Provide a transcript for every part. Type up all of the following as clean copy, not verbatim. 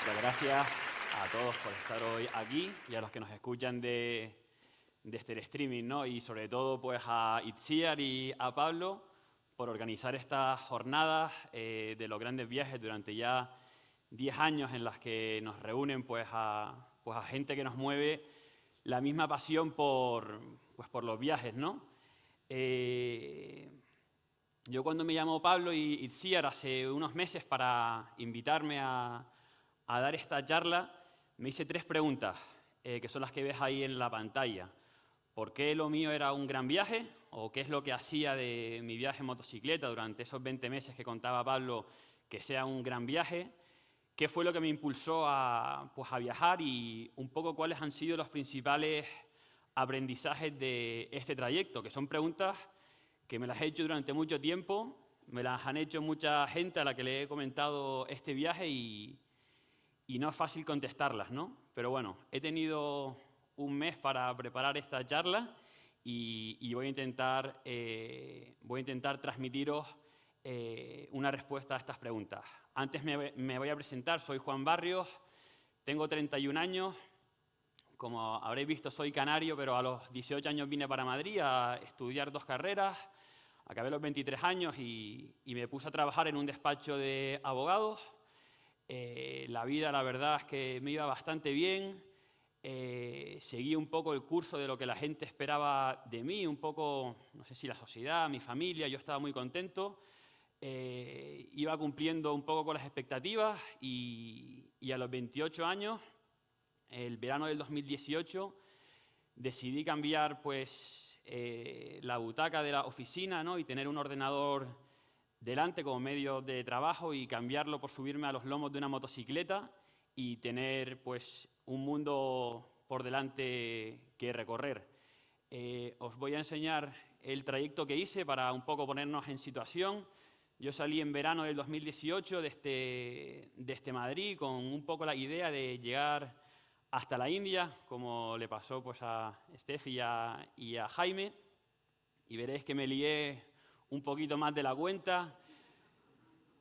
Muchas gracias a todos por estar hoy aquí y a los que nos escuchan desde el streaming, ¿no? Y sobre todo pues a Itziar y a Pablo por organizar estas jornadas de los grandes viajes durante ya 10 años en las que nos reúnen pues a gente que nos mueve la misma pasión por los viajes, ¿no? Yo cuando me llamó Pablo y Itziar hace unos meses para invitarme a dar esta charla, me hice 3 preguntas, que son las que ves ahí en la pantalla. ¿Por qué lo mío era un gran viaje? ¿O qué es lo que hacía de mi viaje en motocicleta durante esos 20 meses que contaba Pablo que sea un gran viaje? ¿Qué fue lo que me impulsó a viajar? Y un poco cuáles han sido los principales aprendizajes de este trayecto, que son preguntas que me las he hecho durante mucho tiempo, me las han hecho mucha gente a la que le he comentado este viaje y no es fácil contestarlas, ¿no? Pero bueno, he tenido un mes para preparar esta charla y voy a intentar transmitiros una respuesta a estas preguntas. Antes me voy a presentar, soy Juan Barrios, tengo 31 años, como habréis visto soy canario, pero a los 18 años vine para Madrid a estudiar 2 carreras, acabé los 23 años y me puse a trabajar en un despacho de abogados. La vida, la verdad, es que me iba bastante bien. Seguí un poco el curso de lo que la gente esperaba de mí, un poco, no sé si la sociedad, mi familia, yo estaba muy contento. Iba cumpliendo un poco con las expectativas y a los 28 años, el verano del 2018, decidí cambiar pues, la butaca de la oficina, ¿no? Y tener un ordenador delante como medio de trabajo y cambiarlo por subirme a los lomos de una motocicleta y tener pues un mundo por delante que recorrer. Os voy a enseñar el trayecto que hice para un poco ponernos en situación. Yo salí en verano del 2018 desde Madrid con un poco la idea de llegar hasta la India, como le pasó pues, a Steffi y a Jaime, y veréis que me lié un poquito más de la cuenta.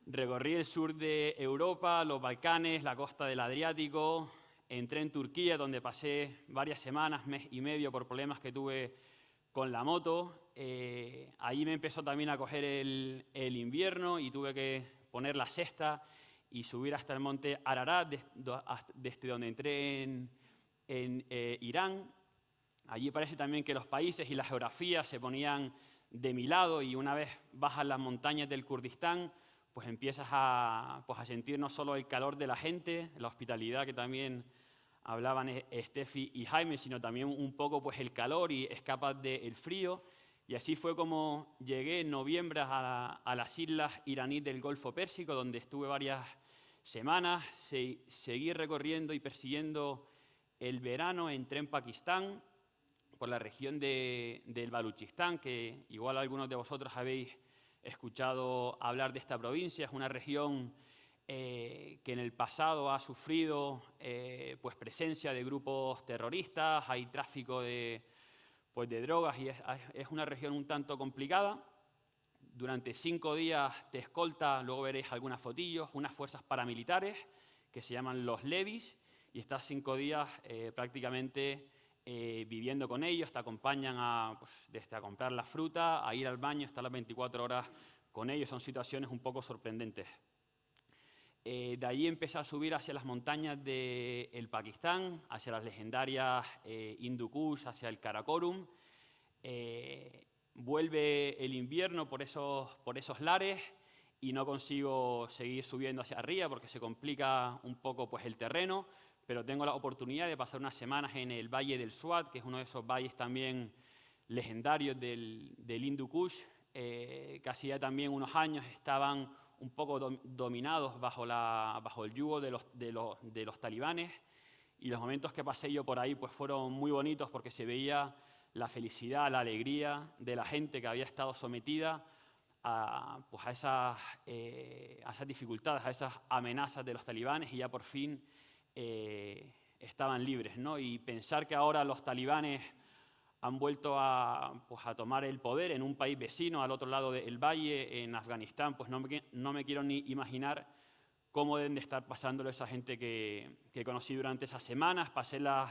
Recorrí el sur de Europa, los Balcanes, la costa del Adriático, entré en Turquía, donde pasé varias semanas, mes y medio, por problemas que tuve con la moto. Allí me empezó también a coger el invierno y tuve que poner la sexta y subir hasta el monte Ararat, desde donde entré en Irán. Allí parece también que los países y las geografías se ponían de mi lado y una vez bajas las montañas del Kurdistán, pues empiezas a sentir no solo el calor de la gente, la hospitalidad que también hablaban Steffi y Jaime, sino también un poco pues, el calor y escapas del frío. Y así fue como llegué en noviembre a las islas iraníes del Golfo Pérsico, donde estuve varias semanas, seguí recorriendo y persiguiendo el verano, entré en Pakistán, por la región del Baluchistán, que igual algunos de vosotros habéis escuchado hablar de esta provincia. Es una región que en el pasado ha sufrido pues presencia de grupos terroristas, hay tráfico de drogas y es una región un tanto complicada. Durante 5 días te escolta, luego veréis algunas fotillos, unas fuerzas paramilitares que se llaman los levis y estás 5 días prácticamente viviendo con ellos, te acompañan desde a comprar la fruta, a ir al baño, estar las 24 horas con ellos, son situaciones un poco sorprendentes. De allí empecé a subir hacia las montañas del Pakistán, hacia las legendarias Hindu Kush, hacia el Karakorum. Vuelve el invierno por esos lares y no consigo seguir subiendo hacia arriba porque se complica un poco pues, el terreno, pero tengo la oportunidad de pasar unas semanas en el Valle del Swat, que es uno de esos valles también legendarios del Hindu Kush, que hacía también unos años estaban un poco dominados bajo el yugo de los talibanes, y los momentos que pasé yo por ahí pues, fueron muy bonitos porque se veía la felicidad, la alegría de la gente que había estado sometida a esas dificultades, a esas amenazas de los talibanes y ya por fin estaban libres, ¿no? Y pensar que ahora los talibanes han vuelto a tomar el poder en un país vecino, al otro lado del valle, en Afganistán, pues no me quiero ni imaginar cómo deben de estar pasándolo esa gente que conocí durante esas semanas. Pasé las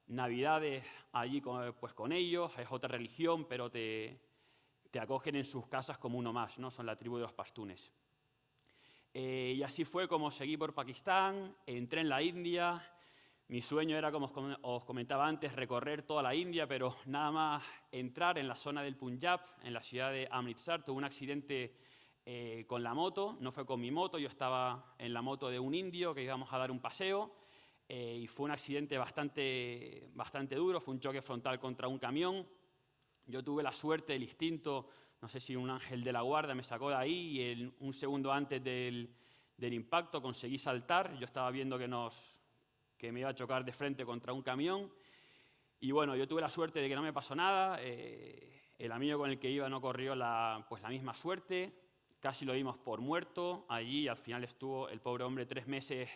Navidades allí pues con ellos, es otra religión, pero te acogen en sus casas como uno más, ¿no? Son la tribu de los pastunes. Y así fue como seguí por Pakistán, entré en la India. Mi sueño era, como os comentaba antes, recorrer toda la India, pero nada más entrar en la zona del Punjab, en la ciudad de Amritsar. Tuve un accidente con la moto, no fue con mi moto, yo estaba en la moto de un indio que íbamos a dar un paseo y fue un accidente bastante duro, fue un choque frontal contra un camión. Yo tuve la suerte, el instinto, no sé si un ángel de la guarda me sacó de ahí y un segundo antes del impacto conseguí saltar. Yo estaba viendo que me iba a chocar de frente contra un camión y bueno, yo tuve la suerte de que no me pasó nada. El amigo con el que iba no corrió pues la misma suerte, casi lo dimos por muerto allí. Al final estuvo el pobre hombre 3 meses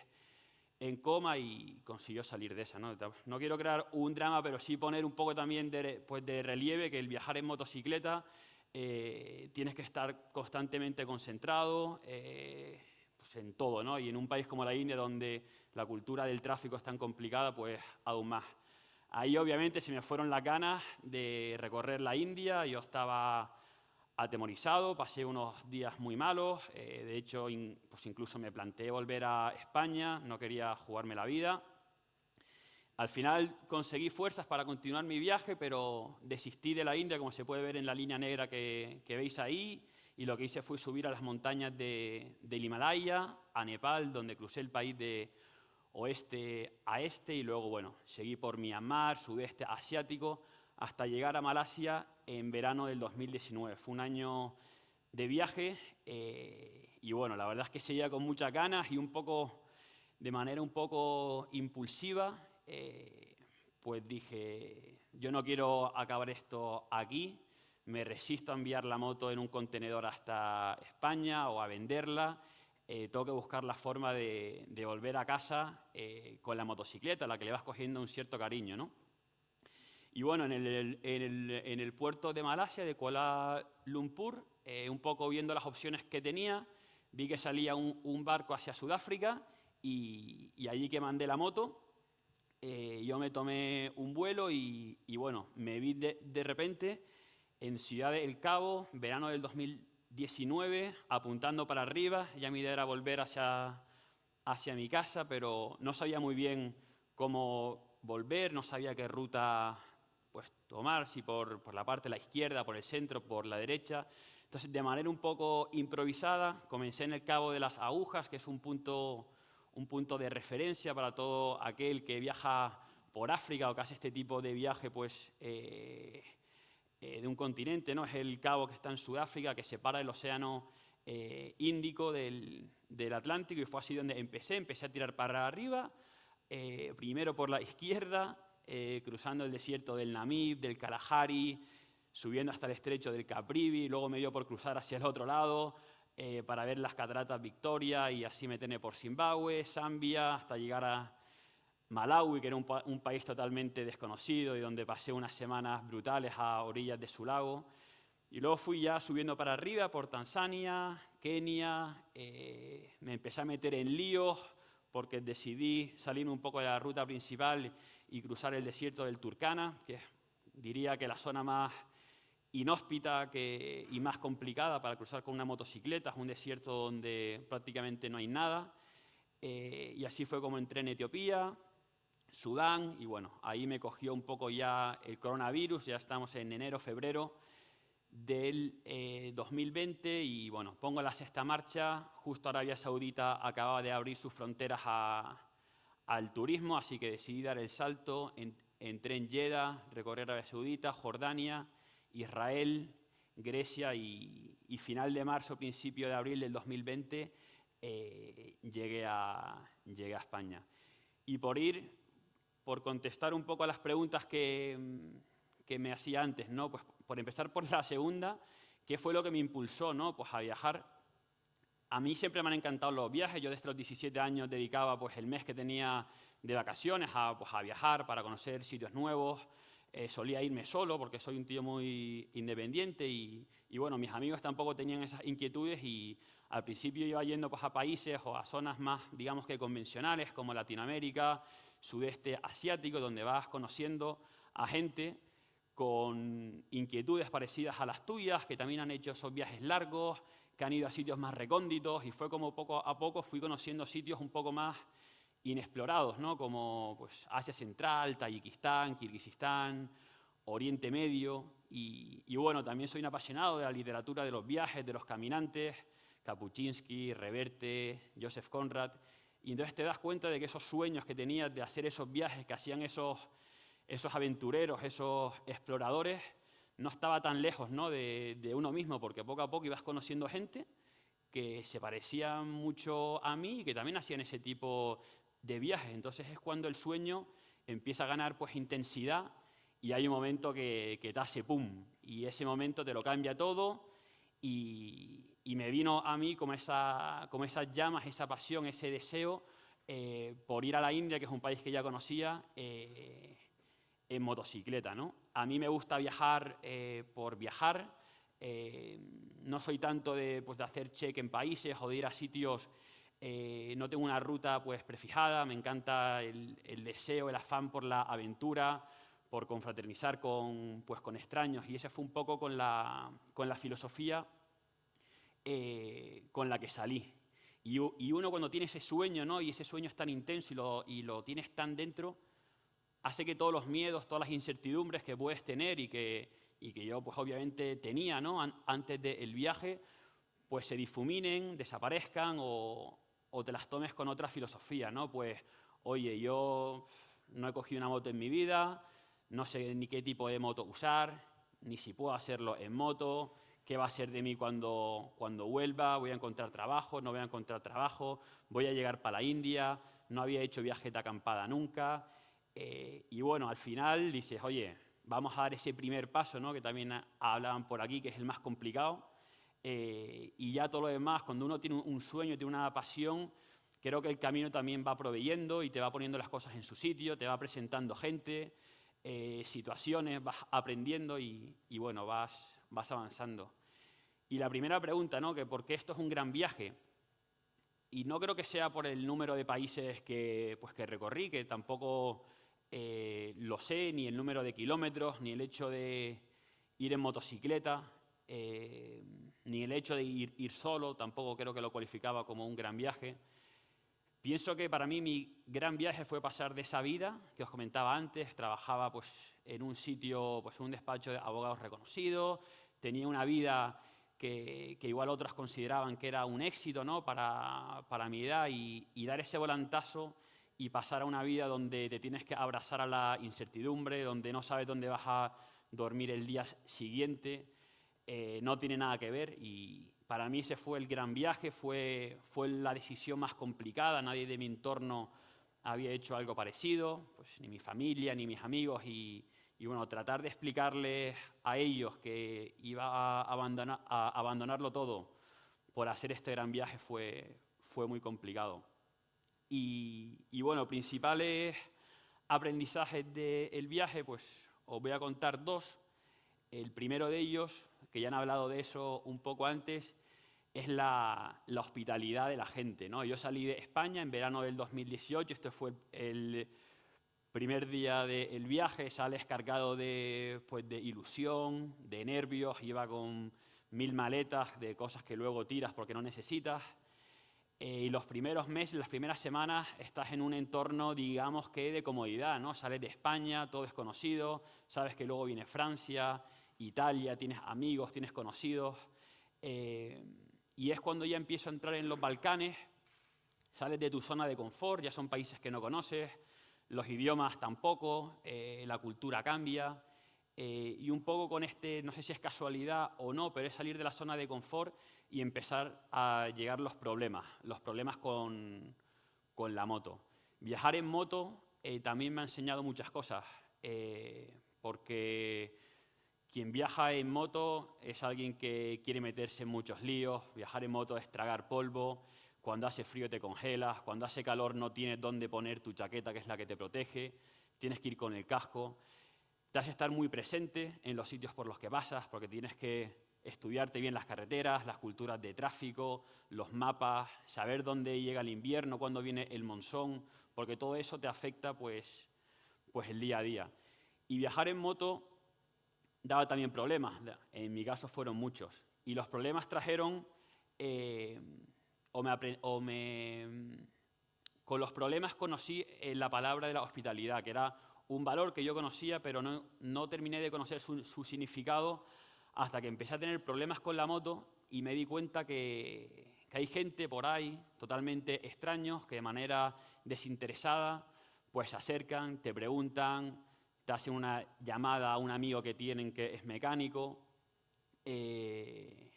en coma y consiguió salir de esa, ¿no? No quiero crear un drama, pero sí poner un poco también de relieve que el viajar en motocicleta tienes que estar constantemente concentrado pues en todo, ¿no? Y en un país como la India, donde la cultura del tráfico es tan complicada, pues aún más. Ahí obviamente se me fueron las ganas de recorrer la India. Yo estaba atemorizado, pasé unos días muy malos, de hecho pues incluso me planteé volver a España, no quería jugarme la vida. Al final conseguí fuerzas para continuar mi viaje, pero desistí de la India, como se puede ver en la línea negra que veis ahí, y lo que hice fue subir a las montañas del Himalaya, a Nepal, donde crucé el país de oeste a este, y luego, bueno, seguí por Myanmar, sudeste asiático, hasta llegar a Malasia en verano del 2019. Fue un año de viaje y bueno, la verdad es que seguía con muchas ganas y de manera un poco impulsiva, pues dije, yo no quiero acabar esto aquí, me resisto a enviar la moto en un contenedor hasta España o a venderla. Tengo que buscar la forma de volver a casa con la motocicleta, a la que le vas cogiendo un cierto cariño, ¿no? Y bueno, en el puerto de Malasia, de Kuala Lumpur, un poco viendo las opciones que tenía, vi que salía un barco hacia Sudáfrica y allí que mandé la moto, yo me tomé un vuelo y bueno, me vi de repente en Ciudad del Cabo, verano del 2019, apuntando para arriba. Ya mi idea era volver hacia mi casa, pero no sabía muy bien cómo volver, no sabía qué ruta pues, tomar, si por la parte de la izquierda, por el centro, por la derecha. Entonces, de manera un poco improvisada, comencé en el Cabo de las Agujas, que es un punto de referencia para todo aquel que viaja por África o que hace este tipo de viaje pues, de un continente, ¿no? Es el cabo que está en Sudáfrica, que separa el océano Índico del Atlántico, y fue así donde empecé a tirar para arriba, primero por la izquierda, cruzando el desierto del Namib, del Kalahari, subiendo hasta el estrecho del Caprivi, luego me dio por cruzar hacia el otro lado para ver las cataratas Victoria y así meterme por Zimbabue, Zambia, hasta llegar a Malawi, que era un país totalmente desconocido y donde pasé unas semanas brutales a orillas de su lago. Y luego fui ya subiendo para arriba por Tanzania, Kenia, me empecé a meter en líos porque decidí salir un poco de la ruta principal y cruzar el desierto del Turkana, que diría que la zona más inhóspita y más complicada para cruzar con una motocicleta. Es un desierto donde prácticamente no hay nada. Y así fue como entré en Etiopía, Sudán, y bueno, ahí me cogió un poco ya el coronavirus. Ya estamos en enero, febrero del 2020 y bueno, pongo la sexta marcha. Justo Arabia Saudita acababa de abrir sus fronteras al turismo, así que decidí dar el salto. Entré en Jeddah, recorrer Arabia Saudita, Jordania, Israel, Grecia y final de marzo, principio de abril del 2020 llegué a España. Y por contestar un poco a las preguntas que me hacía antes, ¿no? Pues por empezar por la segunda, ¿qué fue lo que me impulsó, ¿no? Pues a viajar. A mí siempre me han encantado los viajes. Yo desde los 17 años dedicaba pues, el mes que tenía de vacaciones a viajar para conocer sitios nuevos, solía irme solo porque soy un tío muy independiente y bueno, mis amigos tampoco tenían esas inquietudes y al principio iba yendo pues, a países o a zonas más, digamos que convencionales como Latinoamérica, sudeste asiático, donde vas conociendo a gente con inquietudes parecidas a las tuyas, que también han hecho esos viajes largos, que han ido a sitios más recónditos y fue como poco a poco fui conociendo sitios un poco más inexplorados, ¿no? Como pues, Asia Central, Tayikistán, Kirguistán, Oriente Medio y bueno, también soy un apasionado de la literatura de los viajes, de los caminantes, Kapuscinski, Reverte, Joseph Conrad, y entonces te das cuenta de que esos sueños que tenías de hacer esos viajes que hacían esos aventureros, esos exploradores, no estaba tan lejos, ¿no? de uno mismo, porque poco a poco ibas conociendo gente que se parecía mucho a mí y que también hacían ese tipo de viajes. Entonces es cuando el sueño empieza a ganar pues, intensidad y hay un momento que te hace pum, y ese momento te lo cambia todo y me vino a mí como esas llamas, esa pasión, ese deseo por ir a la India, que es un país que ya conocía, en motocicleta, ¿no? A mí me gusta viajar por viajar, no soy tanto pues, de hacer check en países o de ir a sitios, no tengo una ruta pues, prefijada, me encanta el deseo, el afán por la aventura, por confraternizar pues, con extraños y esa fue un poco con la filosofía con la que salí. Y uno cuando tiene ese sueño, ¿no? Y ese sueño es tan intenso y lo tienes tan dentro, hace que todos los miedos, todas las incertidumbres que puedes tener y que yo pues obviamente tenía, ¿no? Antes del viaje, pues se difuminen, desaparezcan o te las tomes con otra filosofía, ¿no? Pues, oye, yo no he cogido una moto en mi vida, no sé ni qué tipo de moto usar, ni si puedo hacerlo en moto, qué va a ser de mí cuando vuelva, voy a encontrar trabajo, no voy a encontrar trabajo, voy a llegar para la India, no había hecho viaje de acampada nunca. Y bueno, al final dices, oye, vamos a dar ese primer paso, ¿no? Que también hablaban por aquí, que es el más complicado. Y ya todo lo demás, cuando uno tiene un sueño, tiene una pasión, creo que el camino también va proveyendo y te va poniendo las cosas en su sitio, te va presentando gente, situaciones, vas aprendiendo y bueno, vas avanzando. Y la primera pregunta, ¿no? Que ¿por qué esto es un gran viaje? Y no creo que sea por el número de países que recorrí, que tampoco lo sé, ni el número de kilómetros, ni el hecho de ir en motocicleta, ni el hecho de ir solo, tampoco creo que lo cualificaba como un gran viaje. Pienso que para mí mi gran viaje fue pasar de esa vida que os comentaba antes, trabajaba pues, en un sitio, pues, en un despacho de abogados reconocido, tenía una vida que igual otros consideraban que era un éxito, ¿no? para mi edad y dar ese volantazo y pasar a una vida donde te tienes que abrazar a la incertidumbre, donde no sabes dónde vas a dormir el día siguiente, no tiene nada que ver y para mí ese fue el gran viaje, fue la decisión más complicada, nadie de mi entorno había hecho algo parecido, pues ni mi familia, ni mis amigos y bueno, tratar de explicarles a ellos que iba a abandonarlo todo por hacer este gran viaje fue muy complicado. Y bueno, principales aprendizajes del viaje, pues os voy a contar dos. El primero de ellos, que ya han hablado de eso un poco antes, es la hospitalidad de la gente, ¿no? Yo salí de España en verano del 2018, este fue el primer día del viaje, sales cargado pues, de ilusión, de nervios, iba con 1000 maletas de cosas que luego tiras porque no necesitas. Y los primeros meses, las primeras semanas, estás en un entorno, digamos que de comodidad, ¿no? Sales de España, todo es conocido, sabes que luego viene Francia, Italia, tienes amigos, tienes conocidos. Y es cuando ya empiezo a entrar en los Balcanes, sales de tu zona de confort, ya son países que no conoces, los idiomas tampoco, la cultura cambia. Y un poco con no sé si es casualidad o no, pero es salir de la zona de confort y empezar a llegar los problemas con la moto. Viajar en moto también me ha enseñado muchas cosas, porque quien viaja en moto es alguien que quiere meterse en muchos líos, viajar en moto es tragar polvo, cuando hace frío te congelas, cuando hace calor no tienes dónde poner tu chaqueta, que es la que te protege, tienes que ir con el casco. te hace estar muy presente en los sitios por los que pasas, porque tienes que estudiarte bien las carreteras, las culturas de tráfico, los mapas, saber dónde llega el invierno, cuándo viene el monzón, porque todo eso te afecta pues el día a día. Y viajar en moto daba también problemas, en mi caso fueron muchos. Y los problemas trajeron, con los problemas conocí la palabra de la hospitalidad, que era un valor que yo conocía, pero no terminé de conocer su significado hasta que empecé a tener problemas con la moto y me di cuenta que hay gente por ahí, totalmente extraños, que de manera desinteresada pues se acercan, te preguntan, te hacen una llamada a un amigo que tienen que es mecánico, te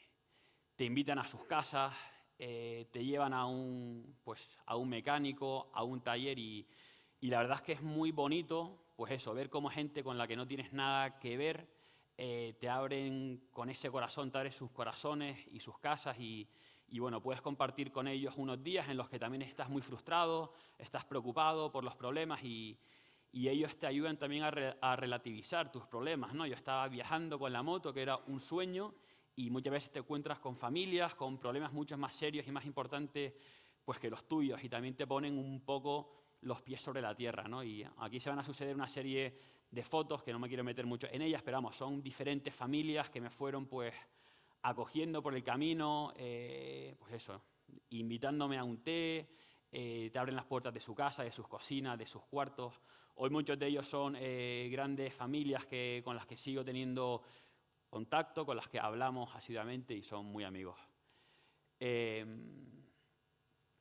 invitan a sus casas, te llevan a un mecánico, a un taller y la verdad es que es muy bonito, pues eso, ver cómo gente con la que no tienes nada que ver te abren con ese corazón, te abren sus corazones y sus casas y bueno, puedes compartir con ellos unos días en los que también estás muy frustrado, estás preocupado por los problemas y ellos te ayudan también a relativizar tus problemas, ¿no? Yo estaba viajando con la moto, que era un sueño, y muchas veces te encuentras con familias, con problemas mucho más serios y más importantes pues, que los tuyos, y también te ponen un poco los pies sobre la tierra, ¿no? Y aquí se van a suceder una serie de fotos, que no me quiero meter mucho en ellas, pero vamos, son diferentes familias que me fueron pues acogiendo por el camino, pues eso, invitándome a un té, te abren las puertas de su casa, de sus cocinas, de sus cuartos. Hoy muchos de ellos son grandes familias con las que sigo teniendo contacto, con las que hablamos asiduamente y son muy amigos.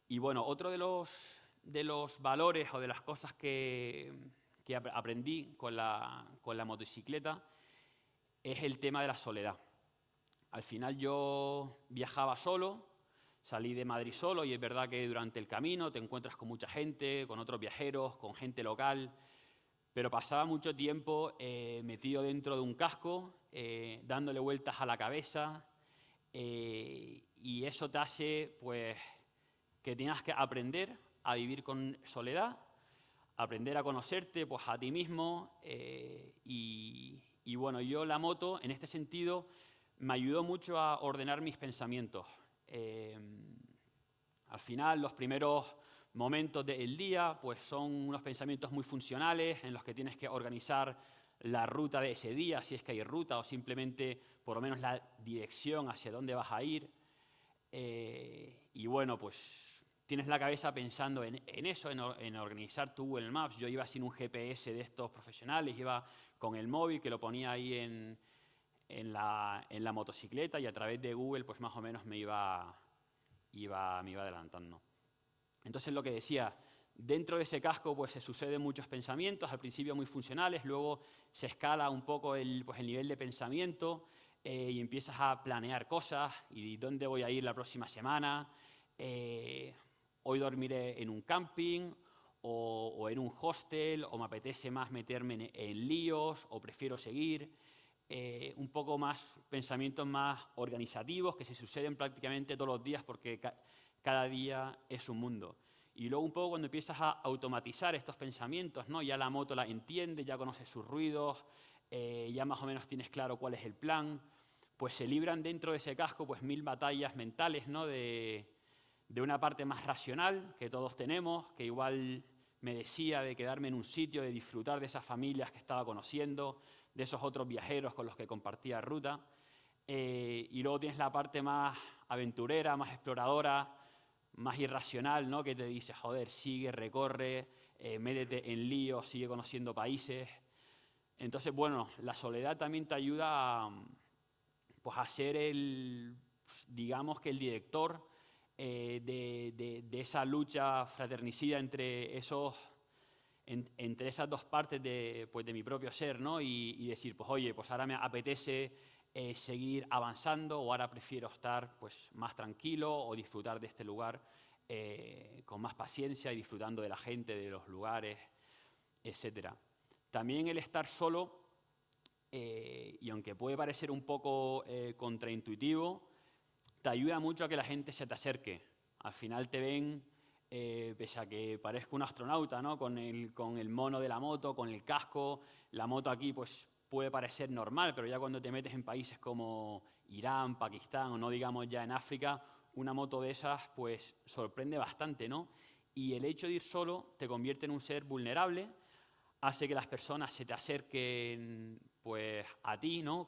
Y bueno, otro de los valores o de las cosas que aprendí con la motocicleta es el tema de la soledad. Al final yo viajaba solo, salí de Madrid solo y es verdad que durante el camino te encuentras con mucha gente, con otros viajeros, con gente local, pero pasaba mucho tiempo metido dentro de un casco, dándole vueltas a la cabeza y eso te hace pues que tienes que aprender a vivir con soledad, aprender a conocerte pues a ti mismo y bueno, yo la moto en este sentido me ayudó mucho a ordenar mis pensamientos. Al final, los primeros momentos del día pues son unos pensamientos muy funcionales en los que tienes que organizar la ruta de ese día, si es que hay ruta, o simplemente por lo menos la dirección hacia dónde vas a ir. Y bueno, pues tienes la cabeza pensando en eso, en organizar tu Google Maps. Yo iba sin un GPS de estos profesionales, iba con el móvil que lo ponía ahí en la motocicleta y a través de Google pues más o menos me iba adelantando. Entonces lo que decía, dentro de ese casco pues se suceden muchos pensamientos, al principio muy funcionales, luego se escala un poco el nivel de pensamiento y empiezas a planear cosas y dónde voy a ir la próxima semana, hoy dormiré en un camping o en un hostel, o me apetece más meterme en líos o prefiero seguir. Un poco más, pensamientos más organizativos que se suceden prácticamente todos los días porque cada día es un mundo. Y luego un poco cuando empiezas a automatizar estos pensamientos, ¿no? Ya la moto la entiende, ya conoces sus ruidos, ya más o menos tienes claro cuál es el plan, pues se libran dentro de ese casco pues 1000 batallas mentales, ¿no? De una parte más racional que todos tenemos, que igual me decía de quedarme en un sitio, de disfrutar de esas familias que estaba conociendo, de esos otros viajeros con los que compartía ruta. Y luego tienes la parte más aventurera, más exploradora, más irracional, ¿no? Que te dice, joder, sigue, recorre, métete en líos, sigue conociendo países. Entonces, bueno, la soledad también te ayuda a ser digamos que el director de esa lucha fraternicida entre esas dos partes de mi propio ser, ¿no? Y decir, pues oye, pues ahora me apetece seguir avanzando o ahora prefiero estar pues, más tranquilo o disfrutar de este lugar con más paciencia y disfrutando de la gente, de los lugares, etc. También el estar solo, y aunque puede parecer un poco contraintuitivo, te ayuda mucho a que la gente se te acerque. Al final te ven pese a que parezco un astronauta, ¿no? Con el mono de la moto, con el casco. La moto aquí pues, puede parecer normal, pero ya cuando te metes en países como Irán, Pakistán o no digamos ya en África, una moto de esas pues sorprende bastante, ¿no? Y el hecho de ir solo te convierte en un ser vulnerable, hace que las personas se te acerquen pues, a ti, ¿no?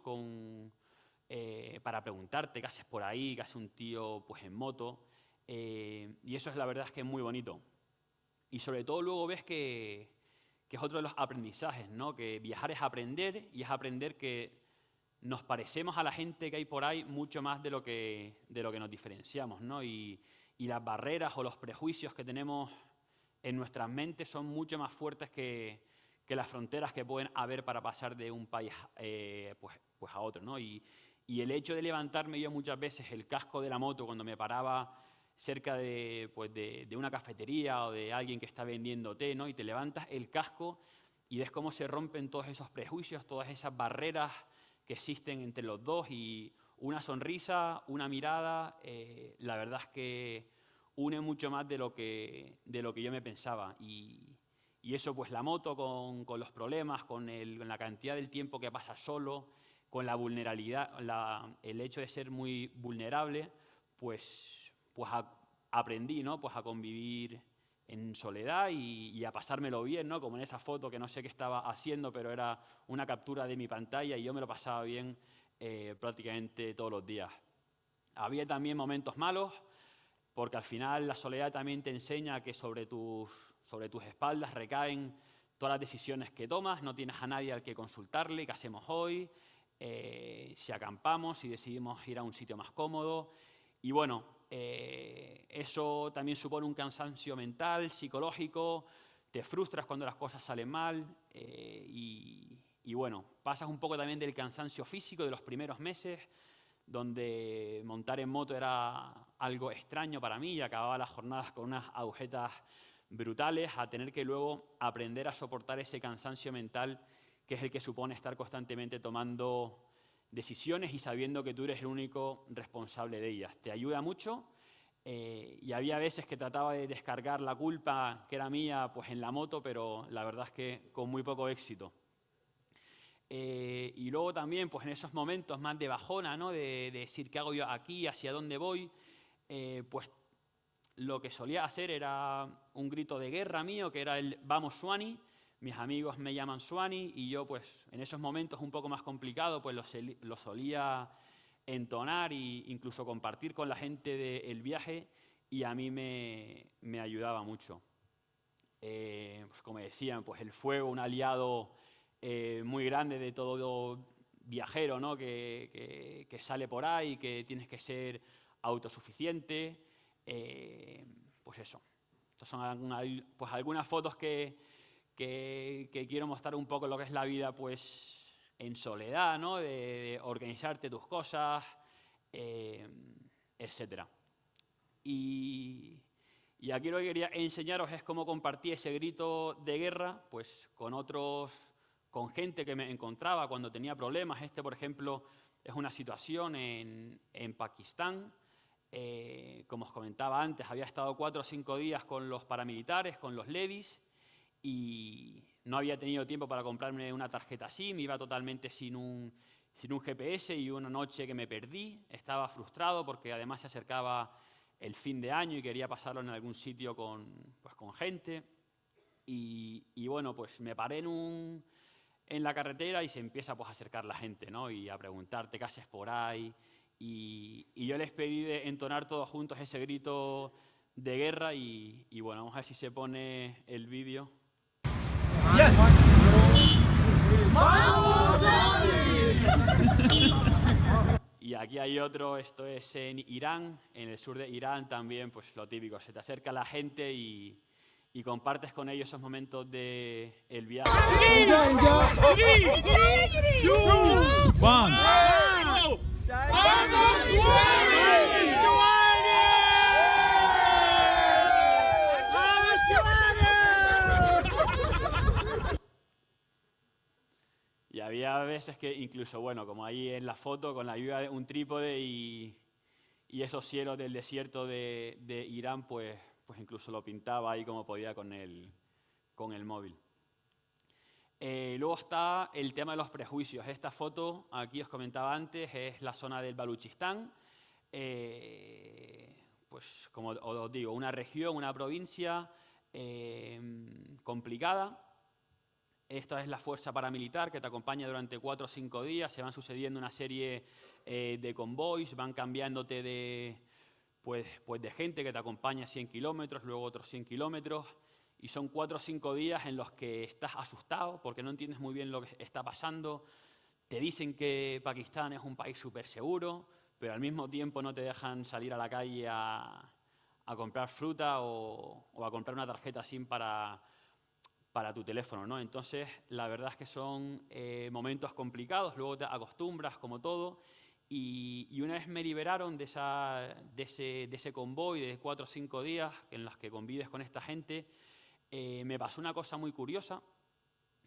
Para preguntarte qué haces por ahí, qué hace un tío pues, en moto. Y eso es la verdad es que es muy bonito. Y sobre todo luego ves que es otro de los aprendizajes, ¿no? Que viajar es aprender y es aprender que nos parecemos a la gente que hay por ahí mucho más de lo que nos diferenciamos, ¿no? Y las barreras o los prejuicios que tenemos en nuestras mentes son mucho más fuertes que las fronteras que pueden haber para pasar de un país pues a otro, ¿no? Y el hecho de levantarme yo muchas veces el casco de la moto cuando me paraba cerca de una cafetería o de alguien que está vendiendo té, ¿no? Y te levantas el casco y ves cómo se rompen todos esos prejuicios, todas esas barreras que existen entre los dos y una sonrisa, una mirada, la verdad es que une mucho más de lo que yo me pensaba. Y eso, pues la moto con los problemas, con la cantidad del tiempo que pasa solo, con la vulnerabilidad, el hecho de ser muy vulnerable, pues aprendí, ¿no? Pues a convivir en soledad y a pasármelo bien, ¿no? Como en esa foto que no sé qué estaba haciendo, pero era una captura de mi pantalla y yo me lo pasaba bien prácticamente todos los días. Había también momentos malos, porque al final la soledad también te enseña que sobre tus espaldas recaen todas las decisiones que tomas, no tienes a nadie al que consultarle, qué hacemos hoy, si acampamos, si decidimos ir a un sitio más cómodo. Y bueno, eso también supone un cansancio mental, psicológico, te frustras cuando las cosas salen mal y bueno, pasas un poco también del cansancio físico de los primeros meses, donde montar en moto era algo extraño para mí y acababa las jornadas con unas agujetas brutales, a tener que luego aprender a soportar ese cansancio mental que es el que supone estar constantemente tomando decisiones y sabiendo que tú eres el único responsable de ellas. Te ayuda mucho y había veces que trataba de descargar la culpa que era mía pues en la moto, pero la verdad es que con muy poco éxito. Y luego también pues en esos momentos más de bajona, ¿no? de decir qué hago yo aquí, hacia dónde voy, pues lo que solía hacer era un grito de guerra mío, que era el vamos Suani. Mis amigos me llaman Suani y yo pues en esos momentos un poco más complicados pues lo solía entonar e incluso compartir con la gente del viaje y a mí me ayudaba mucho. Pues como decían, pues el fuego, un aliado muy grande de todo viajero, ¿no? que sale por ahí, que tienes que ser autosuficiente. Pues eso. Estas son algunas fotos que quiero mostrar un poco lo que es la vida pues, en soledad, ¿no? de organizarte tus cosas, etc. Y aquí lo que quería enseñaros es cómo compartí ese grito de guerra pues, con gente que me encontraba cuando tenía problemas. Por ejemplo, es una situación en Pakistán. Como os comentaba antes, había estado 4 o 5 días con los paramilitares, con los levis, y no había tenido tiempo para comprarme una tarjeta SIM, iba totalmente sin un GPS y una noche que me perdí. Estaba frustrado porque además se acercaba el fin de año y quería pasarlo en algún sitio con gente. Y bueno, pues me paré en la carretera y se empieza pues, a acercar la gente, ¿no? Y a preguntarte qué haces por ahí. Y yo les pedí de entonar todos juntos ese grito de guerra y bueno, vamos a ver si se pone el vídeo. Yes. Y aquí hay otro, esto es en Irán, en el sur de Irán también, pues lo típico, se te acerca la gente y compartes con ellos esos momentos del viaje. Y había veces que incluso, bueno, como ahí en la foto, con la ayuda de un trípode y esos cielos del desierto de Irán, pues pues incluso lo pintaba ahí como podía con el móvil. Luego está el tema de los prejuicios. Esta foto, aquí os comentaba antes, es la zona del Baluchistán. Pues como os digo, una región, una provincia complicada. Esta es la fuerza paramilitar que te acompaña durante 4 o 5 días. Se van sucediendo una serie de convoys, van cambiándote de gente que te acompaña 100 kilómetros, luego otros 100 kilómetros. Y son 4 o 5 días en los que estás asustado porque no entiendes muy bien lo que está pasando. Te dicen que Pakistán es un país súper seguro, pero al mismo tiempo no te dejan salir a la calle a comprar fruta o a comprar una tarjeta SIM para tu teléfono, ¿no? Entonces, la verdad es que son momentos complicados, luego te acostumbras, como todo, y una vez me liberaron de ese convoy de 4 o 5 días en los que convives con esta gente, me pasó una cosa muy curiosa.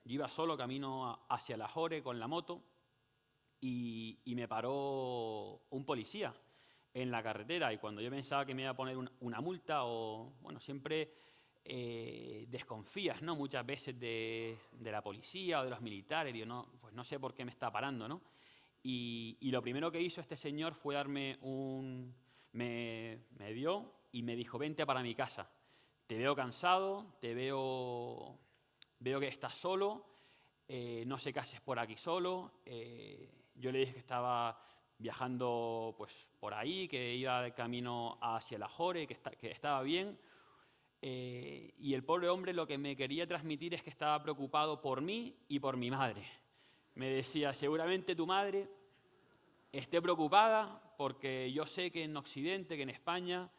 Yo iba solo camino hacia Lahore con la moto y me paró un policía en la carretera, y cuando yo pensaba que me iba a poner una multa bueno, siempre desconfías, ¿no? Muchas veces de la policía o de los militares. Digo, no, pues no sé por qué me está parando, ¿no? Y lo primero que hizo este señor fue darme me dio y me dijo, vente para mi casa. Te veo cansado, veo que estás solo, no sé qué haces por aquí solo. Yo le dije que estaba viajando pues, por ahí, que iba de camino hacia Lahore, que estaba bien. Y el pobre hombre lo que me quería transmitir es que estaba preocupado por mí y por mi madre. Me decía, seguramente tu madre esté preocupada porque yo sé que en Occidente, que en España,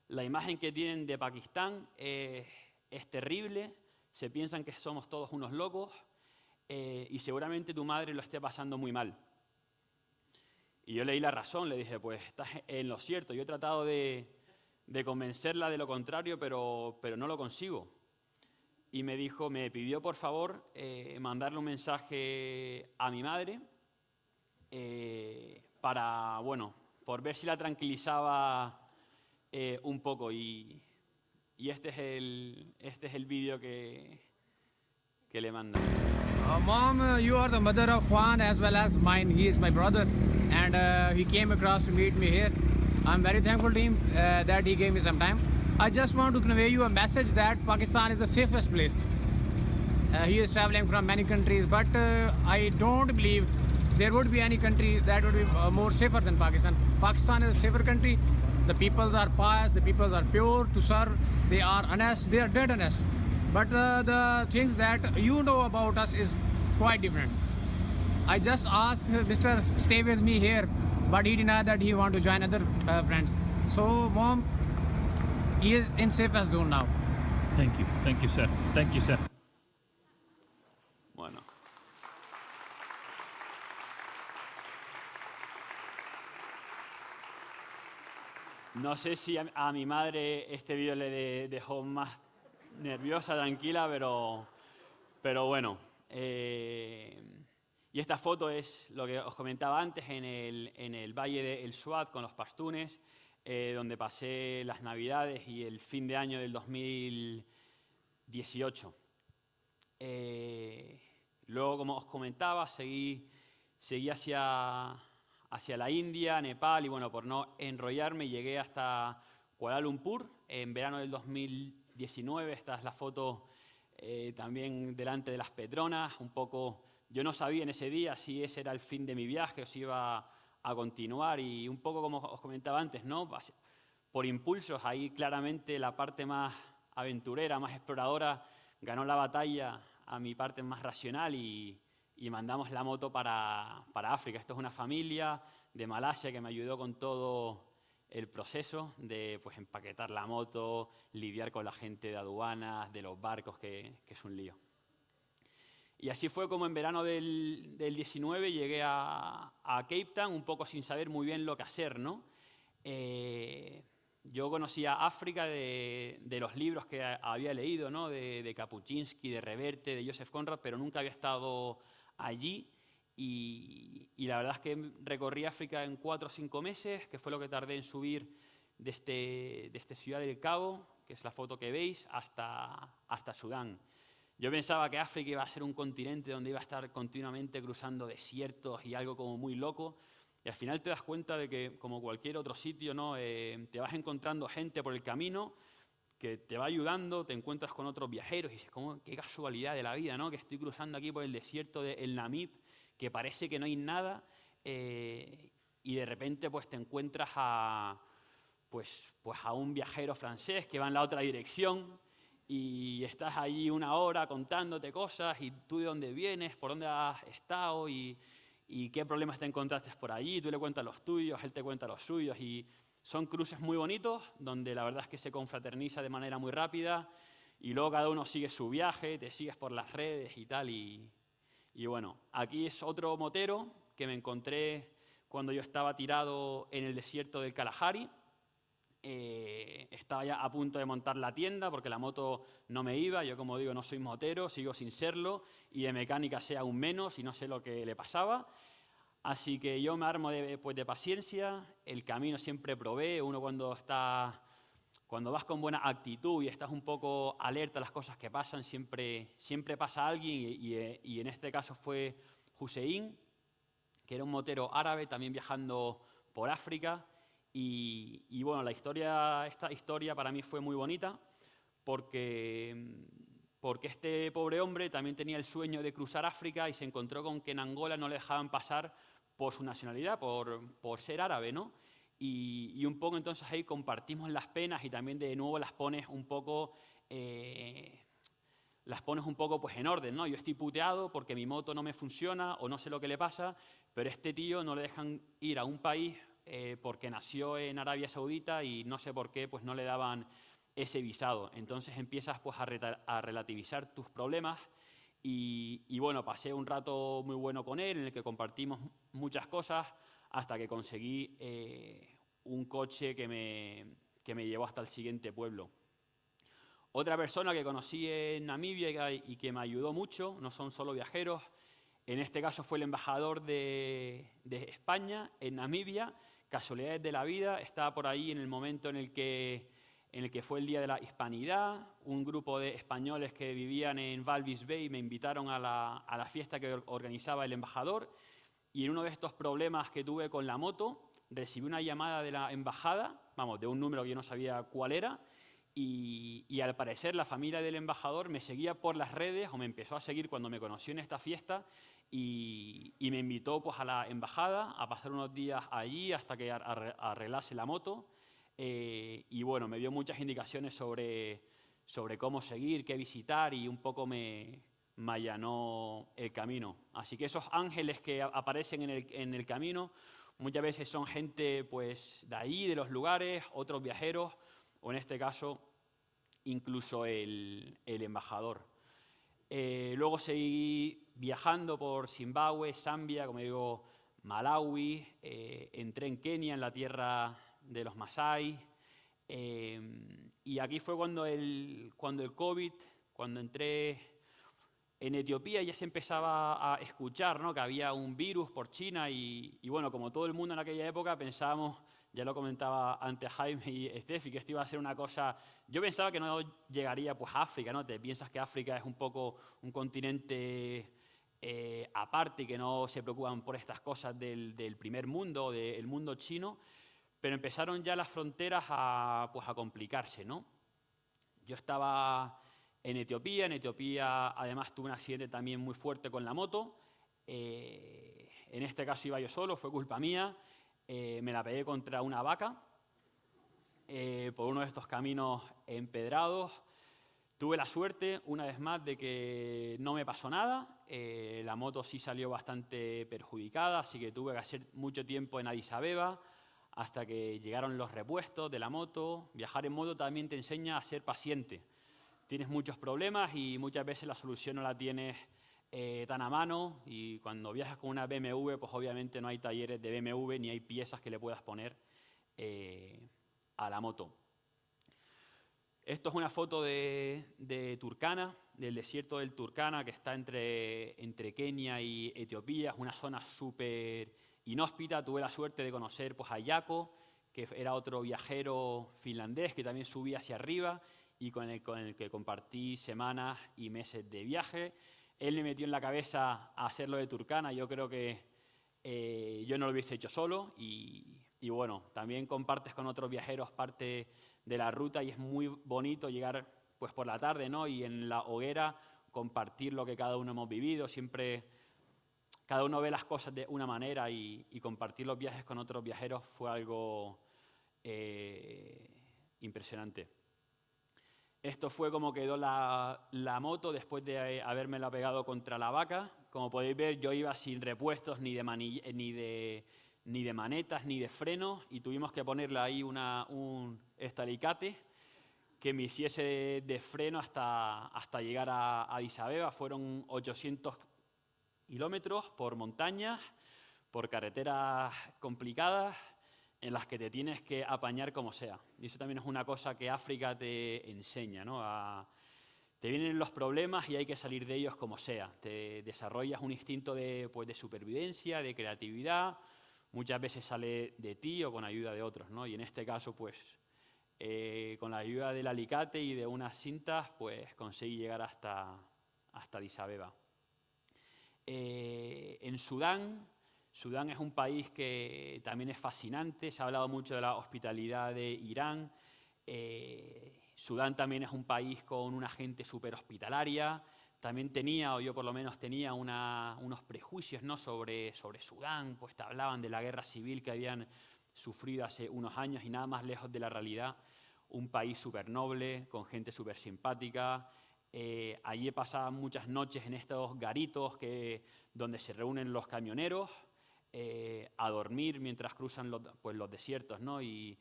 la imagen que tienen de Pakistán es terrible, se piensan que somos todos unos locos y seguramente tu madre lo esté pasando muy mal. Y yo le di la razón, le dije, pues estás en lo cierto, yo he tratado de convencerla de lo contrario, pero no lo consigo. Y me pidió por favor mandarle un mensaje a mi madre por ver si la tranquilizaba un poco. Y este es el vídeo que le manda. Mom, you are the mother of Juan as well as mine. He is my brother, and he came across to meet me here. I'm very thankful to him that he gave me some time. I just want to convey you a message that Pakistan is the safest place. He is traveling from many countries, but I don't believe there would be any country that would be more safer than Pakistan. Pakistan is a safer country. The peoples are pious, the peoples are pure to serve, they are honest, they are dead honest. But the things that you know about us is quite different. I just asked Mr. Stay with me here, but he denied that he want to join other friends. So, Mom, he is in safest zone now. Thank you, sir. Thank you, sir. Bueno. No sé si a mi madre este vídeo le dejó más nerviosa, tranquila, pero bueno. Y esta foto es lo que os comentaba antes en el valle de El Swat con los pastunes, donde pasé las Navidades y el fin de año del 2018. Luego, como os comentaba, seguí hacia la India, Nepal, y bueno, por no enrollarme, llegué hasta Kuala Lumpur en verano del 2019. Esta es la foto también delante de las Petronas. Un poco, yo no sabía en ese día si ese era el fin de mi viaje o si iba a continuar, y un poco como os comentaba antes, ¿no? Por impulsos, ahí claramente la parte más aventurera, más exploradora, ganó la batalla a mi parte más racional y mandamos la moto para África. Esto es una familia de Malasia que me ayudó con todo el proceso de pues, empaquetar la moto, lidiar con la gente de aduanas, de los barcos, que es un lío. Y así fue como en verano del 19 llegué a Cape Town, un poco sin saber muy bien lo que hacer, ¿no? Yo conocía África de los libros que había leído, ¿no? De Kapuscinski, de Reverte, de Joseph Conrad, pero nunca había estado allí. Y la verdad es que recorrí África en 4 o 5 meses, que fue lo que tardé en subir desde Ciudad del Cabo, que es la foto que veis, hasta Sudán. Yo pensaba que África iba a ser un continente donde iba a estar continuamente cruzando desiertos y algo como muy loco, y al final te das cuenta de que, como cualquier otro sitio, ¿no? Te vas encontrando gente por el camino que te va ayudando, te encuentras con otros viajeros y dices, qué casualidad de la vida, ¿no? Que estoy cruzando aquí por el desierto del Namib, que parece que no hay nada, y de repente pues te encuentras pues a un viajero francés que va en la otra dirección y estás allí una hora contándote cosas y tú de dónde vienes, por dónde has estado y qué problemas te encontraste por allí, tú le cuentas los tuyos, él te cuenta los suyos y son cruces muy bonitos donde la verdad es que se confraterniza de manera muy rápida y luego cada uno sigue su viaje, te sigues por las redes y tal y bueno, aquí es otro motero que me encontré cuando yo estaba tirado en el desierto del Kalahari. Estaba ya a punto de montar la tienda porque la moto no me iba, yo como digo no soy motero, sigo sin serlo y de mecánica sé aún menos y no sé lo que le pasaba, así que yo me armo de paciencia, el camino siempre provee, uno cuando vas con buena actitud y estás un poco alerta a las cosas que pasan, siempre pasa alguien y en este caso fue Hussein, que era un motero árabe también viajando por África. Y bueno, esta historia para mí fue muy bonita porque este pobre hombre también tenía el sueño de cruzar África y se encontró con que en Angola no le dejaban pasar por su nacionalidad, por ser árabe, ¿no? Y un poco entonces ahí compartimos las penas y también de nuevo las pones un poco pues en orden, ¿no? Yo estoy puteado porque mi moto no me funciona o no sé lo que le pasa, pero este tío no le dejan ir a un país porque nació en Arabia Saudita y no sé por qué pues no le daban ese visado. Entonces empiezas pues a relativizar tus problemas y bueno, pasé un rato muy bueno con él en el que compartimos muchas cosas hasta que conseguí un coche que me llevó hasta el siguiente pueblo. Otra persona que conocí en Namibia y que me ayudó mucho, no son solo viajeros, en este caso fue el embajador de España en Namibia. Casualidades de la vida, estaba por ahí en el momento en el que fue el Día de la Hispanidad. Un grupo de españoles que vivían en Walvis Bay me invitaron a la fiesta que organizaba el embajador y en uno de estos problemas que tuve con la moto recibí una llamada de la embajada, de un número que yo no sabía cuál era, y al parecer la familia del embajador me seguía por las redes o me empezó a seguir cuando me conoció en esta fiesta y me invitó pues a la embajada a pasar unos días allí hasta que arreglase la moto y bueno, me dio muchas indicaciones sobre cómo seguir, qué visitar y un poco me allanó el camino. Así que esos ángeles que aparecen en el camino muchas veces son gente pues de ahí, de los lugares, otros viajeros o en este caso incluso el embajador. Luego seguí viajando por Zimbabue, Zambia, como digo, Malawi, entré en Kenia, en la tierra de los Masái, y aquí fue cuando el COVID, cuando entré en Etiopía ya se empezaba a escuchar, ¿no?, que había un virus por China y bueno, como todo el mundo en aquella época pensábamos, ya lo comentaba antes Jaime y Steffi, que esto iba a ser una cosa... Yo pensaba que no llegaría pues a África, ¿no? Te piensas que África es un poco un continente aparte y que no se preocupan por estas cosas del primer mundo, del mundo chino, pero empezaron ya las fronteras a complicarse, ¿no? Yo estaba en Etiopía además tuve un accidente también muy fuerte con la moto, en este caso iba yo solo, fue culpa mía, me la pegué contra una vaca por uno de estos caminos empedrados. Tuve la suerte, una vez más, de que no me pasó nada. La moto sí salió bastante perjudicada, así que tuve que hacer mucho tiempo en Addis Abeba hasta que llegaron los repuestos de la moto. Viajar en moto también te enseña a ser paciente. Tienes muchos problemas y muchas veces la solución no la tienes tan a mano y cuando viajas con una BMW, pues obviamente no hay talleres de BMW ni hay piezas que le puedas poner a la moto. Esto es una foto de Turkana, del desierto del Turkana, que está entre Kenia y Etiopía. Es una zona súper inhóspita. Tuve la suerte de conocer pues, a Jaakko, que era otro viajero finlandés que también subía hacia arriba y con el que compartí semanas y meses de viaje. Él me metió en la cabeza a hacerlo de Turkana. Yo creo que yo no lo hubiese hecho solo y bueno, también compartes con otros viajeros parte de la ruta y es muy bonito llegar pues por la tarde, ¿no? Y en la hoguera compartir lo que cada uno hemos vivido. Siempre cada uno ve las cosas de una manera y compartir los viajes con otros viajeros fue algo impresionante. Esto fue como quedó la moto después de habérmela pegado contra la vaca. Como podéis ver, yo iba sin repuestos ni de manetas ni de frenos y tuvimos que ponerle ahí un estalicate que me hiciese de freno hasta llegar a Addis Abeba. Fueron 800 kilómetros por montañas, por carreteras complicadas, en las que te tienes que apañar como sea. Y eso también es una cosa que África te enseña, ¿no? Te vienen los problemas y hay que salir de ellos como sea. Te desarrollas un instinto de supervivencia, de creatividad. Muchas veces sale de ti o con ayuda de otros, ¿no? Y en este caso, pues, con la ayuda del alicate y de unas cintas, pues conseguí llegar hasta Addis Abeba. En Sudán es un país que también es fascinante. Se ha hablado mucho de la hospitalidad de Irán. Sudán también es un país con una gente súper hospitalaria. También tenía, o yo por lo menos tenía, unos prejuicios, ¿no? sobre Sudán. Pues te hablaban de la guerra civil que habían sufrido hace unos años y nada más lejos de la realidad. Un país súper noble, con gente súper simpática. Allí pasaban muchas noches en estos garitos donde se reúnen los camioneros a dormir mientras cruzan los desiertos, ¿no? Y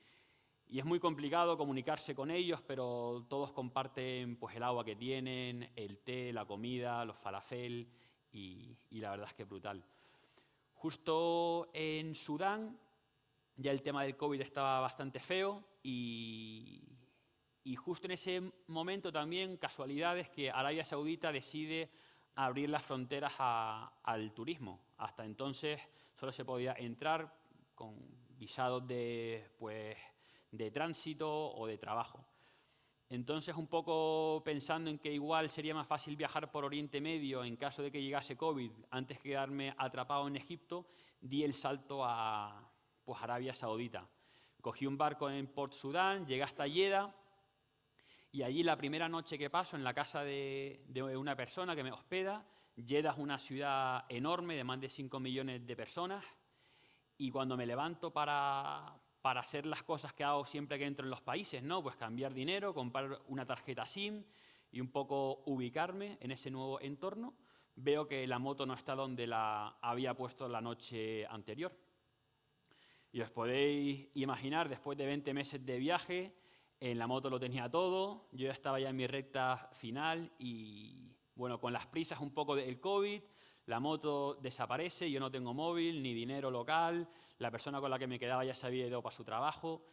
es muy complicado comunicarse con ellos, pero todos comparten pues, el agua que tienen, el té, la comida, los falafel y la verdad es que es brutal. Justo en Sudán ya el tema del COVID estaba bastante feo y justo en ese momento también, casualidades, que Arabia Saudita decide abrir las fronteras al turismo. Hasta entonces solo se podía entrar con visados de tránsito o de trabajo. Entonces, un poco pensando en que igual sería más fácil viajar por Oriente Medio en caso de que llegase COVID, antes que quedarme atrapado en Egipto, di el salto a Arabia Saudita. Cogí un barco en Port Sudán, llegué hasta Jeddah y allí la primera noche que paso en la casa de una persona que me hospeda. Jeddah es una ciudad enorme de más de 5 millones de personas y cuando me levanto para hacer las cosas que hago siempre que entro en los países, ¿no? Pues cambiar dinero, comprar una tarjeta SIM y un poco ubicarme en ese nuevo entorno, veo que la moto no está donde la había puesto la noche anterior. Y os podéis imaginar, después de 20 meses de viaje, en la moto lo tenía todo, yo ya estaba ya en mi recta final y, bueno, con las prisas un poco del COVID, la moto desaparece, yo no tengo móvil ni dinero local, la persona con la que me quedaba ya se había ido para su trabajo.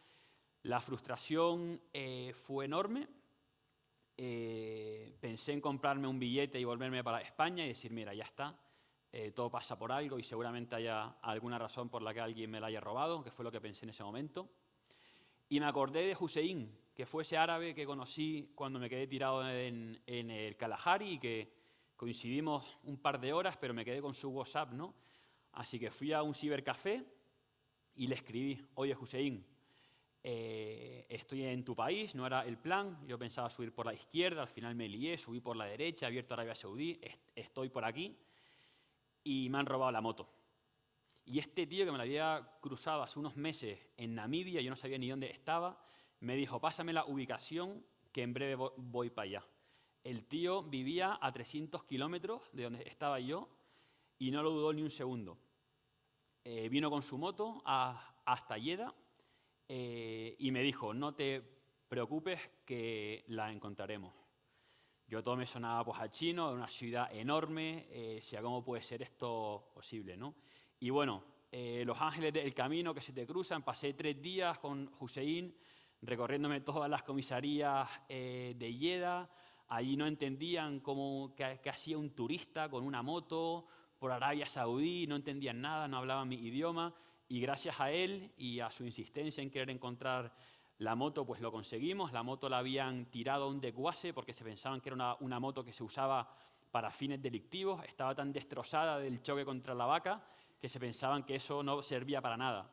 La frustración fue enorme. Pensé en comprarme un billete y volverme para España y decir, mira, ya está, todo pasa por algo y seguramente haya alguna razón por la que alguien me la haya robado, que fue lo que pensé en ese momento. Y me acordé de Hussein, que fue ese árabe que conocí cuando me quedé tirado en el Kalahari y que coincidimos un par de horas, pero me quedé con su WhatsApp, ¿no? Así que fui a un cibercafé y le escribí, oye Hussein, estoy en tu país, no era el plan, yo pensaba subir por la izquierda, al final me lié, subí por la derecha, abierto a Arabia Saudí, estoy por aquí y me han robado la moto. Y este tío que me la había cruzado hace unos meses en Namibia, yo no sabía ni dónde estaba, me dijo, pásame la ubicación que en breve voy para allá. El tío vivía a 300 kilómetros de donde estaba yo y no lo dudó ni un segundo. Vino con su moto hasta Jeddah y me dijo, no te preocupes que la encontraremos. Yo todo me sonaba pues, a chino, una ciudad enorme, decía, ¿cómo puede ser esto posible, ¿no? Y bueno, los ángeles del camino que se te cruzan, pasé 3 días con Hussein recorriéndome todas las comisarías de Jeddah. Allí no entendían qué hacía un turista con una moto por Arabia Saudí, no entendían nada, no hablaban mi idioma y gracias a él y a su insistencia en querer encontrar La moto, pues lo conseguimos. La moto la habían tirado a un desguace porque se pensaban que era una moto que se usaba para fines delictivos. Estaba tan destrozada del choque contra la vaca que se pensaban que eso no servía para nada.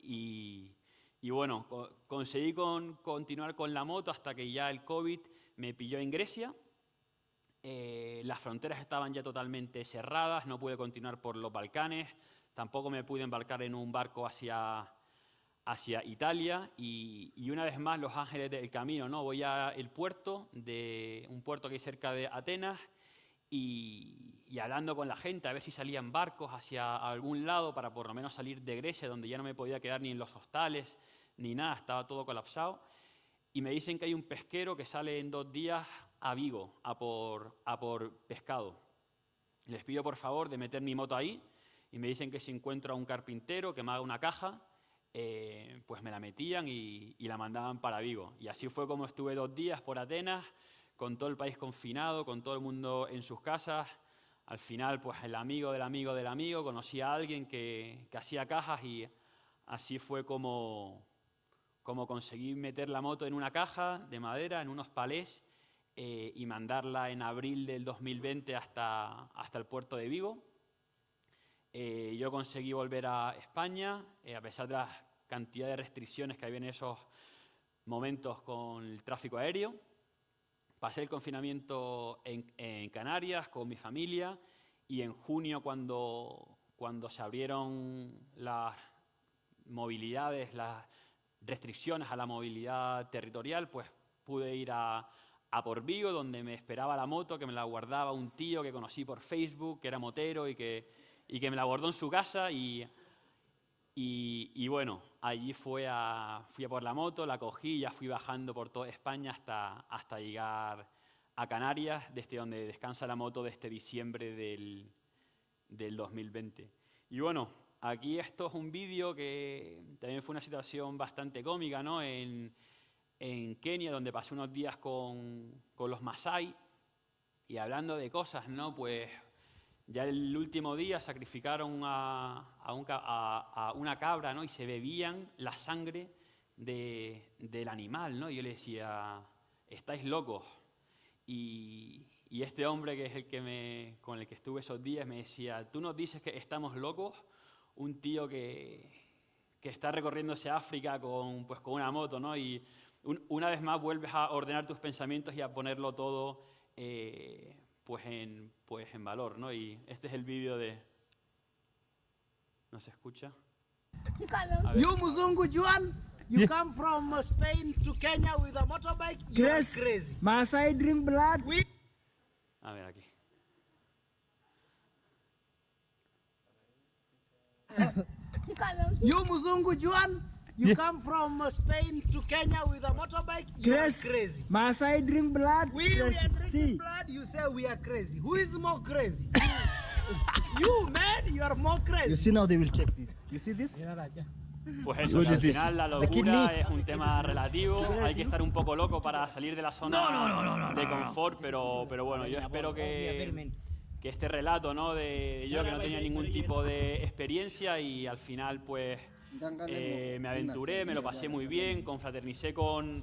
Y bueno, conseguí continuar con la moto hasta que ya el COVID me pilló en Grecia. Las fronteras estaban ya totalmente cerradas, no pude continuar por los Balcanes, tampoco me pude embarcar en un barco hacia Italia y una vez más los ángeles del camino, ¿no? Voy al puerto, un puerto que hay cerca de Atenas y hablando con la gente a ver si salían barcos hacia algún lado para por lo menos salir de Grecia, donde ya no me podía quedar ni en los hostales ni nada, estaba todo colapsado. Y me dicen que hay un pesquero que sale en 2 días a Vigo a por pescado. Les pido por favor de meter mi moto ahí y me dicen que si encuentro a un carpintero que me haga una caja, pues me la metían y la mandaban para Vigo. Y así fue como estuve 2 días por Atenas, con todo el país confinado, con todo el mundo en sus casas. Al final, pues el amigo del amigo del amigo, conocí a alguien que hacía cajas y así fue como conseguí meter la moto en una caja de madera, en unos palés, y mandarla en abril del 2020 hasta el puerto de Vigo. Yo conseguí volver a España, a pesar de la cantidad de restricciones que había en esos momentos con el tráfico aéreo. Pasé el confinamiento en Canarias con mi familia y en junio, cuando se abrieron las movilidades, las restricciones a la movilidad territorial, pues pude ir a por Vigo, donde me esperaba la moto, que me la guardaba un tío que conocí por Facebook, que era motero y que me la guardó en su casa y bueno, allí fui a por la moto, la cogí y ya fui bajando por toda España hasta llegar a Canarias, desde donde descansa la moto desde diciembre del 2020. Y bueno, aquí esto es un vídeo que también fue una situación bastante cómica, ¿no? En Kenia, donde pasé unos días con los Masái y hablando de cosas, ¿no? Pues ya el último día sacrificaron a una cabra, ¿no? Y se bebían la sangre del animal, ¿no? Y yo le decía, estáis locos. Y este hombre, que es con el que estuve esos días, me decía, ¿tú nos dices que estamos locos? Un tío que está recorriéndose África con una moto, ¿no? Y una vez más vuelves a ordenar tus pensamientos y a ponerlo todo pues en valor, ¿no? Y este es el vídeo de... ¿No se escucha? You Muzungu Juan, you come from Spain to Kenya with a motorbike. You are crazy. Masai drink blood. A ver, aquí. You Muzungu Juan, you come from Spain to Kenya with a motorbike. You are crazy. Masai drink blood. We are drinking blood. You say we are crazy. Who is more crazy? You, man, you are more crazy. You see now they will check this. You see this? Pues eso, que al final la locura es un tema relativo, hay que estar un poco loco para salir de la zona de confort, pero bueno, yo espero que este relato, ¿no? De yo que no tenía ningún tipo de experiencia y al final pues me aventuré, me lo pasé muy bien, confraternicé con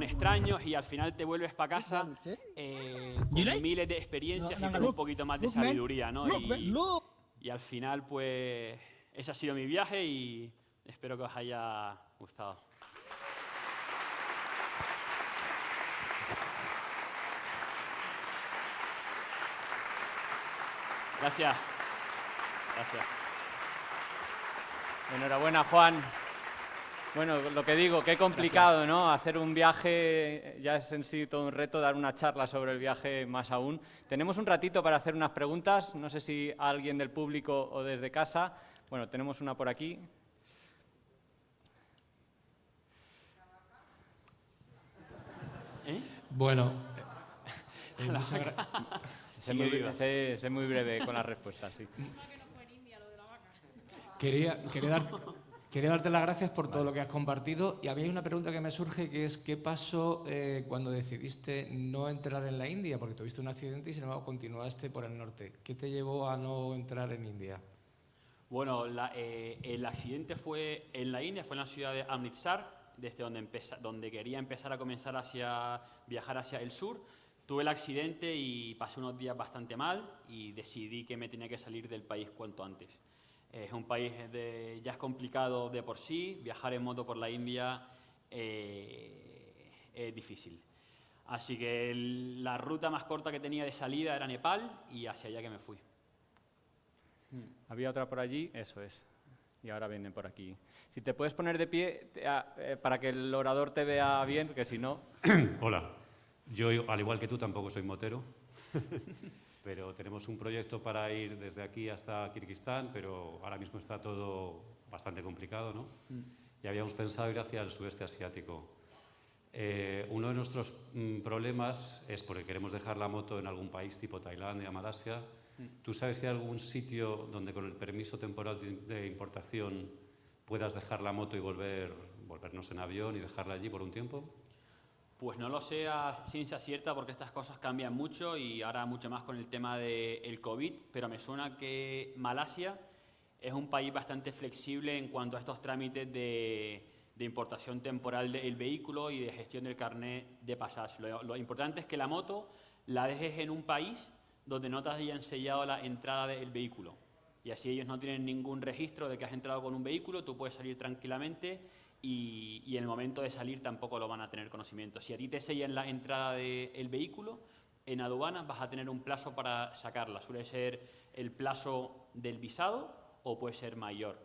extraños y al final te vuelves para casa con miles de experiencias y con un poquito más de sabiduría, ¿no? Y al final pues ese ha sido mi viaje y espero que os haya gustado. Gracias. Gracias. Enhorabuena, Juan. Bueno, lo que digo, qué complicado, ¿no? Hacer un viaje ya es en sí todo un reto, dar una charla sobre el viaje más aún. Tenemos un ratito para hacer unas preguntas, no sé si a alguien del público o desde casa. Bueno, tenemos una por aquí. Bueno, Sé muy breve con las respuestas, sí. quería darte las gracias por todo lo que has compartido y había una pregunta que me surge que es ¿qué pasó cuando decidiste no entrar en la India? Porque tuviste un accidente y sin embargo continuaste por el norte. ¿Qué te llevó a no entrar en India? Bueno, el accidente fue en la India, fue en la ciudad de Amritsar. desde donde quería empezar a comenzar viajar hacia el sur. Tuve el accidente y pasé unos días bastante mal y decidí que me tenía que salir del país cuanto antes. Es un país ya es complicado de por sí, viajar en moto por la India es difícil. Así que la ruta más corta que tenía de salida era Nepal y hacia allá que me fui. Había otra por allí, eso es. Y ahora vienen por aquí. Si te puedes poner de pie para que el orador te vea bien, porque si no... Hola. Yo, al igual que tú, tampoco soy motero, pero tenemos un proyecto para ir desde aquí hasta Kirguistán, pero ahora mismo está todo bastante complicado, ¿no? Y habíamos pensado ir hacia el sudeste asiático. Uno de nuestros problemas es porque queremos dejar la moto en algún país tipo Tailandia, Malasia. ¿Tú sabes si hay algún sitio donde con el permiso temporal de importación puedas dejar la moto y volvernos en avión y dejarla allí por un tiempo? Pues no lo sé a ciencia cierta porque estas cosas cambian mucho y ahora mucho más con el tema del COVID, pero me suena que Malasia es un país bastante flexible en cuanto a estos trámites de importación temporal del vehículo y de gestión del carnet de pasaje. Lo importante es que la moto la dejes en un país donde no te hayan sellado la entrada del vehículo. Y así ellos no tienen ningún registro de que has entrado con un vehículo, tú puedes salir tranquilamente y en el momento de salir tampoco lo van a tener conocimiento. Si a ti te sellan la entrada del vehículo, en aduanas vas a tener un plazo para sacarla. Suele ser el plazo del visado o puede ser mayor.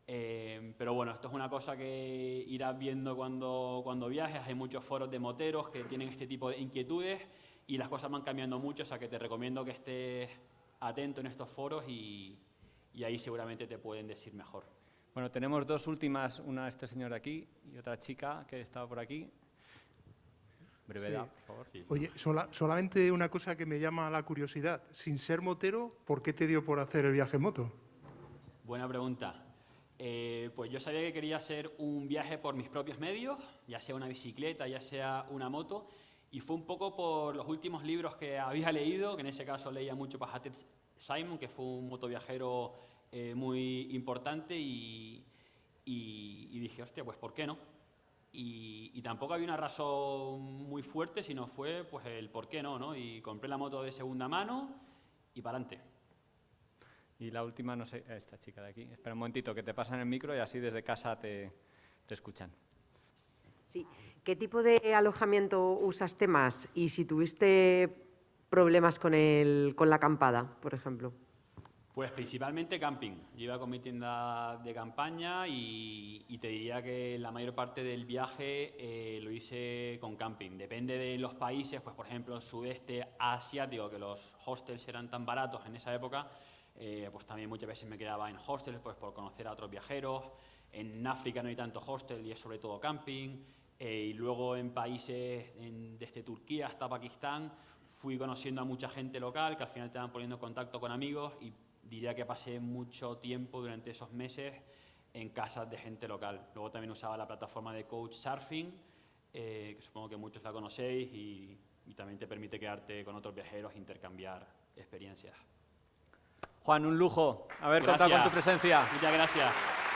Pero bueno, esto es una cosa que irás viendo cuando viajes. Hay muchos foros de moteros que tienen este tipo de inquietudes y las cosas van cambiando mucho, o sea que te recomiendo que estés atento en estos foros y ahí seguramente te pueden decir mejor. Bueno, tenemos dos últimas, una este señor de aquí y otra chica que estaba por aquí. Brevedad, Sí. por favor. Sí. Oye, solamente una cosa que me llama la curiosidad. Sin ser motero, ¿por qué te dio por hacer el viaje en moto? Buena pregunta. Pues yo sabía que quería hacer un viaje por mis propios medios, ya sea una bicicleta, ya sea una moto, y fue un poco por los últimos libros que había leído, que en ese caso leía mucho para Hattie Simon, que fue un motoviajero muy importante, y dije, hostia, pues ¿por qué no? Y tampoco había una razón muy fuerte, sino fue pues el por qué no, ¿no? Y compré la moto de segunda mano y para adelante. Y la última, no sé, esta chica de aquí. Espera un momentito, que te pasan el micro y así desde casa te escuchan. Sí. ¿Qué tipo de alojamiento usaste más? Y si tuviste problemas con la acampada, por ejemplo. Pues principalmente camping. Yo iba con mi tienda de campaña y te diría que la mayor parte del viaje lo hice con camping. Depende de los países, pues por ejemplo el sudeste asiático, que los hostels eran tan baratos en esa época, pues también muchas veces me quedaba en hostels pues por conocer a otros viajeros. En África no hay tanto hostel y es sobre todo camping. Y luego en países desde Turquía hasta Pakistán fui conociendo a mucha gente local que al final te van poniendo en contacto con amigos y diría que pasé mucho tiempo durante esos meses en casas de gente local. Luego también usaba la plataforma de Couchsurfing, que supongo que muchos la conocéis y también te permite quedarte con otros viajeros e intercambiar experiencias. Juan, un lujo haber Gracias. contado con tu presencia. Muchas gracias.